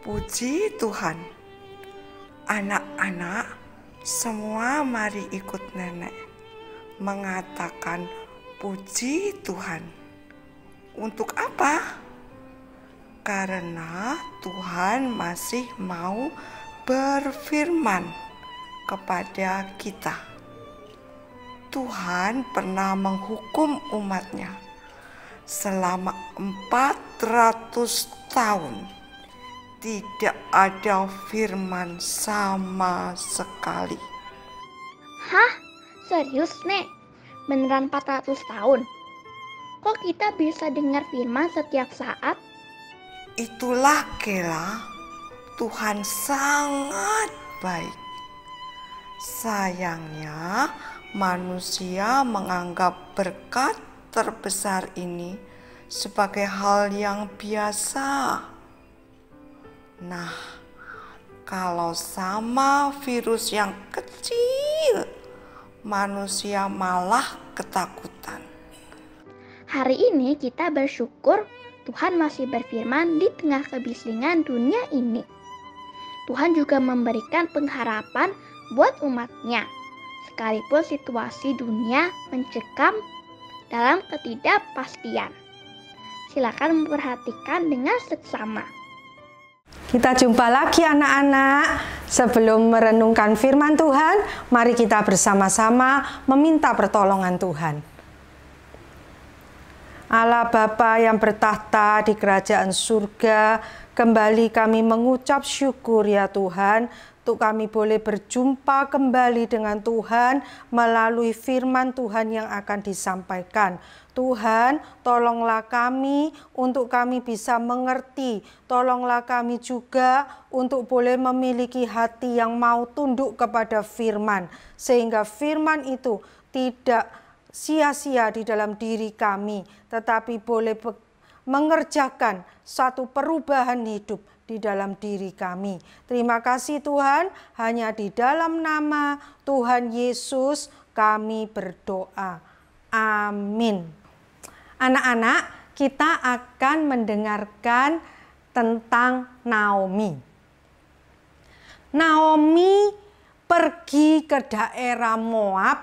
Puji Tuhan. Anak-anak, semua mari ikut nenek mengatakan puji Tuhan. Untuk apa? Karena Tuhan masih mau berfirman kepada kita. Tuhan pernah menghukum umatnya selama 400 tahun. Tidak ada firman sama sekali. Hah? Serius, Nek? Beneran 400 tahun? Kok kita bisa dengar firman setiap saat? Itulah Kela, Tuhan sangat baik. Sayangnya manusia menganggap berkat terbesar ini sebagai hal yang biasa. Nah, kalau sama virus yang kecil, manusia malah ketakutan. Hari ini kita bersyukur Tuhan masih berfirman di tengah kebisingan dunia ini. Tuhan juga memberikan pengharapan buat umatnya, sekalipun situasi dunia mencekam dalam ketidakpastian. Silakan memperhatikan dengan seksama. Kita jumpa lagi anak-anak. Sebelum merenungkan firman Tuhan, mari kita bersama-sama meminta pertolongan Tuhan. Allah Bapa yang bertahta di kerajaan surga, kembali kami mengucap syukur ya Tuhan, untuk kami boleh berjumpa kembali dengan Tuhan melalui firman Tuhan yang akan disampaikan. Tuhan, tolonglah kami untuk kami bisa mengerti. Tolonglah kami juga untuk boleh memiliki hati yang mau tunduk kepada firman. Sehingga firman itu tidak sia-sia di dalam diri kami, tetapi boleh mengerjakan satu perubahan hidup di dalam diri kami. Terima kasih Tuhan, hanya di dalam nama Tuhan Yesus kami berdoa. Amin. Anak-anak, kita akan mendengarkan tentang Naomi. Naomi pergi ke daerah Moab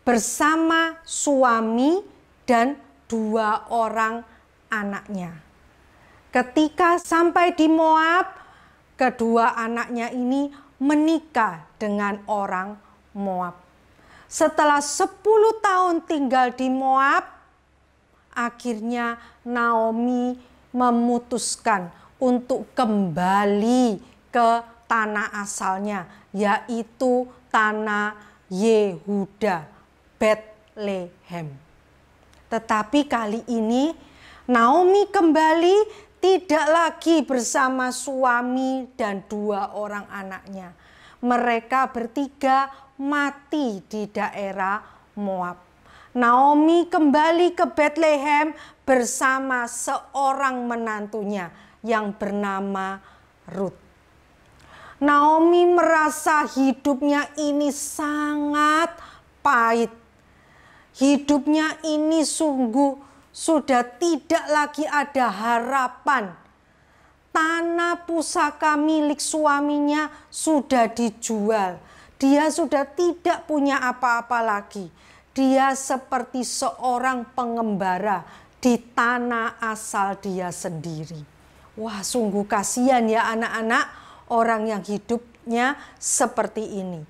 bersama suami dan 2 orang anaknya. Ketika sampai di Moab, kedua anaknya ini menikah dengan orang Moab. Setelah 10 tahun tinggal di Moab, akhirnya Naomi memutuskan untuk kembali ke tanah asalnya, yaitu tanah Yehuda, Bethlehem. Tetapi kali ini Naomi kembali tidak lagi bersama suami dan 2 orang anaknya. Mereka bertiga mati di daerah Moab. Naomi kembali ke Bethlehem bersama seorang menantunya yang bernama Ruth. Naomi merasa hidupnya ini sangat pahit. Hidupnya ini sungguh sudah tidak lagi ada harapan. Tanah pusaka milik suaminya sudah dijual. Dia sudah tidak punya apa-apa lagi. Dia seperti seorang pengembara di tanah asal dia sendiri. Wah, sungguh kasihan ya anak-anak, orang yang hidupnya seperti ini.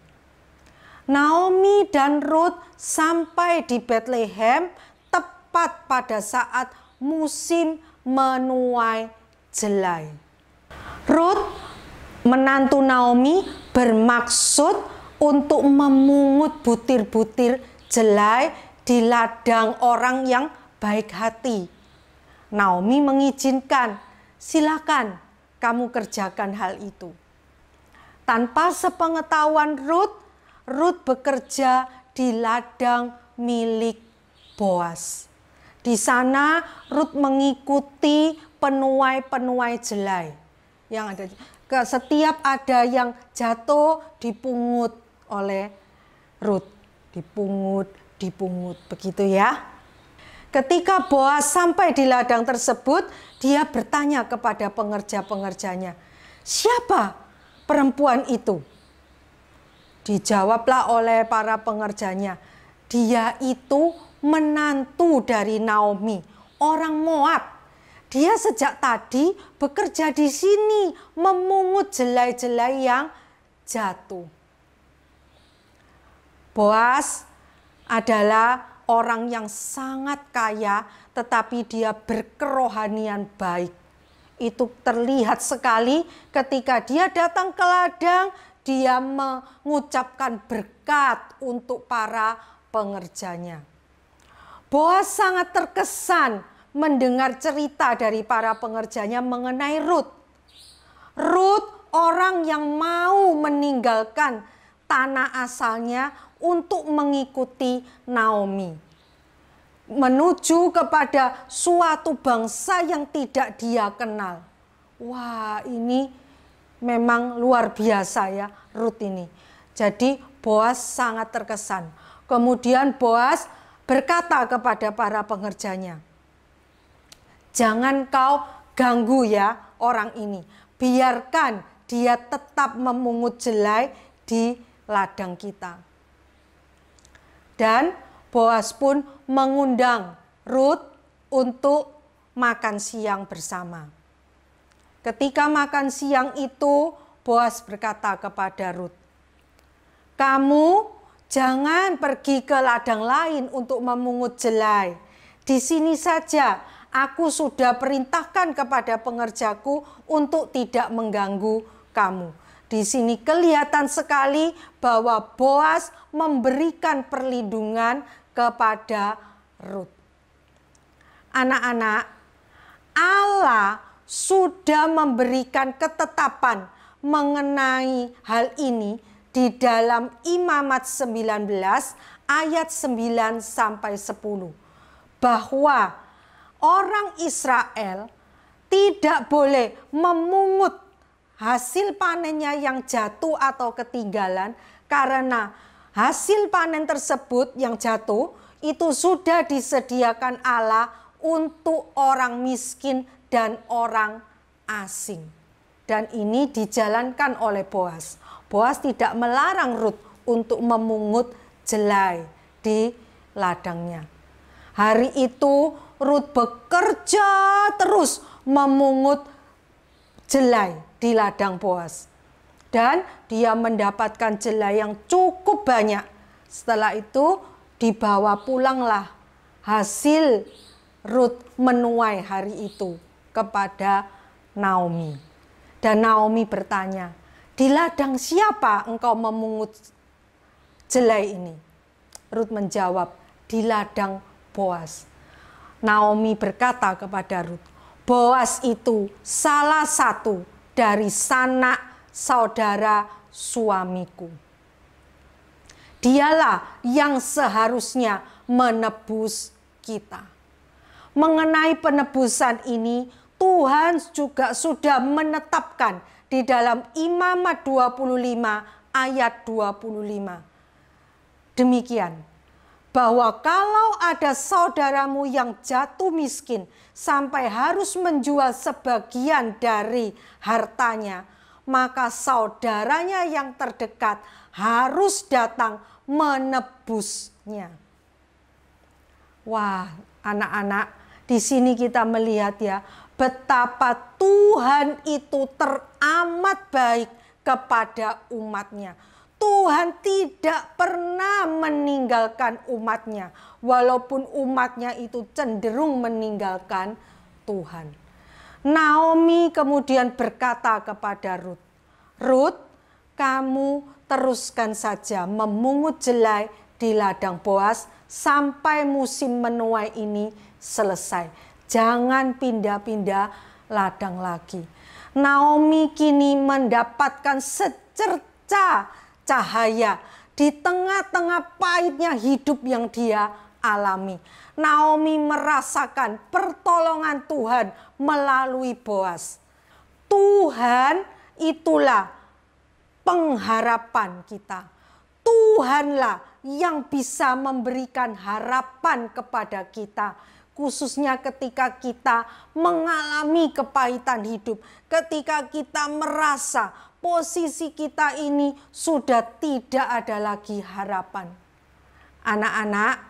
Naomi dan Ruth sampai di Bethlehem tepat pada saat musim menuai jelai. Ruth, menantu Naomi, bermaksud untuk memungut butir-butir jelai di ladang orang yang baik hati. Naomi mengizinkan, silakan kamu kerjakan hal itu. Tanpa sepengetahuan Ruth, Ruth bekerja di ladang milik Boas. Di sana Ruth mengikuti penuai-penuai jelai yang ada. Setiap ada yang jatuh dipungut oleh Ruth. Dipungut, begitu ya. Ketika Boas sampai di ladang tersebut, dia bertanya kepada pengerja-pengerjanya, "Siapa perempuan itu?" Dijawablah oleh para pengerjanya, "Dia itu menantu dari Naomi, orang Moab. Dia sejak tadi bekerja di sini memungut jelai-jelai yang jatuh." Boas adalah orang yang sangat kaya, tetapi dia berkerohanian baik. Itu terlihat sekali ketika dia datang ke ladang, dia mengucapkan berkat untuk para pengerjanya. Boas sangat terkesan mendengar cerita dari para pengerjanya mengenai Rut. Rut orang yang mau meninggalkan tanah asalnya untuk mengikuti Naomi, menuju kepada suatu bangsa yang tidak dia kenal. Wah, ini memang luar biasa ya Rut ini. Jadi Boas sangat terkesan. Kemudian Boas berkata kepada para pengerjanya, "Jangan kau ganggu ya orang ini. Biarkan dia tetap memungut jelai di ladang kita." Dan Boas pun mengundang Rut untuk makan siang bersama. Ketika makan siang itu, Boas berkata kepada Rut, "Kamu jangan pergi ke ladang lain untuk memungut jelai. Di sini saja aku sudah perintahkan kepada pengerjaku untuk tidak mengganggu kamu." Di sini kelihatan sekali bahwa Boas memberikan perlindungan kepada Rut. Anak-anak, Allah sudah memberikan ketetapan mengenai hal ini di dalam Imamat 19 ayat 9 sampai 10. Bahwa orang Israel tidak boleh memungut hasil panennya yang jatuh atau ketinggalan, karena hasil panen tersebut yang jatuh itu sudah disediakan Allah untuk orang miskin dan orang asing. Dan ini dijalankan oleh Boas. Boas tidak melarang Rut untuk memungut jelai di ladangnya. Hari itu Rut bekerja terus memungut jelai di ladang Boas. Dan dia mendapatkan jelai yang cukup banyak. Setelah itu dibawa pulanglah hasil Rut menuai hari itu kepada Naomi. Dan Naomi bertanya, "Di ladang siapa engkau memungut jelai ini?" Rut menjawab, "Di ladang Boas." Naomi berkata kepada Rut, "Boas itu salah satu dari sanak saudara suamiku. Dialah yang seharusnya menebus kita." Mengenai penebusan ini, Tuhan juga sudah menetapkan di dalam Imamat 25 ayat 25. Demikian, bahwa kalau ada saudaramu yang jatuh miskin sampai harus menjual sebagian dari hartanya, maka saudaranya yang terdekat harus datang menebusnya. Wah, anak-anak, di sini kita melihat ya, betapa Tuhan itu teramat baik kepada umatnya. Tuhan tidak pernah meninggalkan umatnya, walaupun umatnya itu cenderung meninggalkan Tuhan. Naomi kemudian berkata kepada Rut, "Rut, kamu teruskan saja memungut jelai di ladang Boas sampai musim menuai ini selesai. Jangan pindah-pindah ladang lagi." Naomi kini mendapatkan secerca cahaya di tengah-tengah pahitnya hidup yang dia alami. Naomi merasakan pertolongan Tuhan melalui Boas. Tuhan itulah pengharapan kita. Tuhanlah yang bisa memberikan harapan kepada kita. khususnya ketika kita mengalami kepahitan hidup, ketika kita merasa posisi kita ini sudah tidak ada lagi harapan. Anak-anak,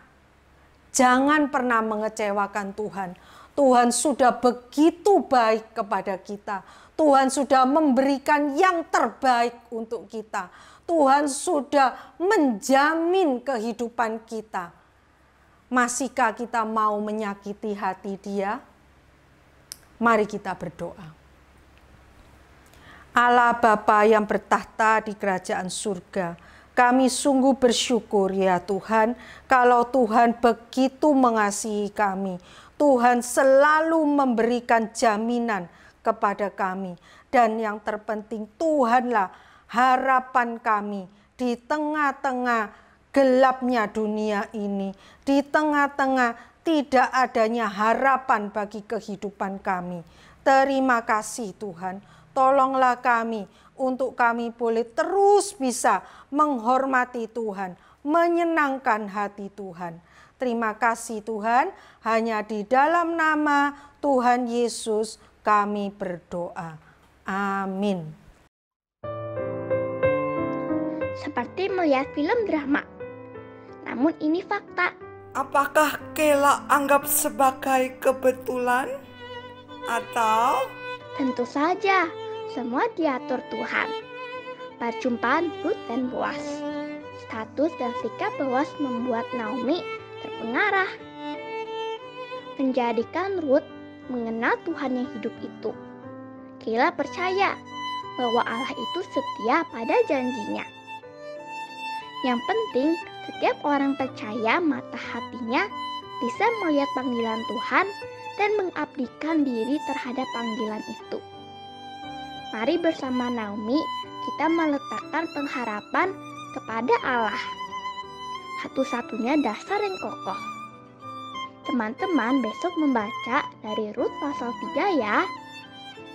jangan pernah mengecewakan Tuhan. Tuhan sudah begitu baik kepada kita. Tuhan sudah memberikan yang terbaik untuk kita. Tuhan sudah menjamin kehidupan kita. Masihkah kita mau menyakiti hati Dia? Mari kita berdoa. Allah Bapa yang bertahta di kerajaan surga, kami sungguh bersyukur ya Tuhan, kalau Tuhan begitu mengasihi kami. Tuhan selalu memberikan jaminan kepada kami. Dan yang terpenting, Tuhanlah harapan kami di tengah-tengah gelapnya dunia ini, di tengah-tengah tidak adanya harapan bagi kehidupan kami. Terima kasih Tuhan, tolonglah kami untuk kami boleh terus bisa menghormati Tuhan, menyenangkan hati Tuhan. Terima kasih Tuhan, hanya di dalam nama Tuhan Yesus kami berdoa. Amin. Seperti melihat film drama. Namun ini fakta. Apakah Kela anggap sebagai kebetulan? Atau? Tentu saja, semua diatur Tuhan. Perjumpaan Ruth dan Boaz. Status dan sikap Boaz membuat Naomi terpengaruh. Menjadikan Ruth mengenal Tuhan yang hidup itu. Kela percaya bahwa Allah itu setia pada janjinya. Yang penting, setiap orang percaya mata hatinya bisa melihat panggilan Tuhan dan mengabdikan diri terhadap panggilan itu. Mari bersama Naomi kita meletakkan pengharapan kepada Allah. Satu-satunya dasar yang kokoh. Teman-teman besok membaca dari Rut pasal 3 ya.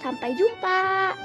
Sampai jumpa.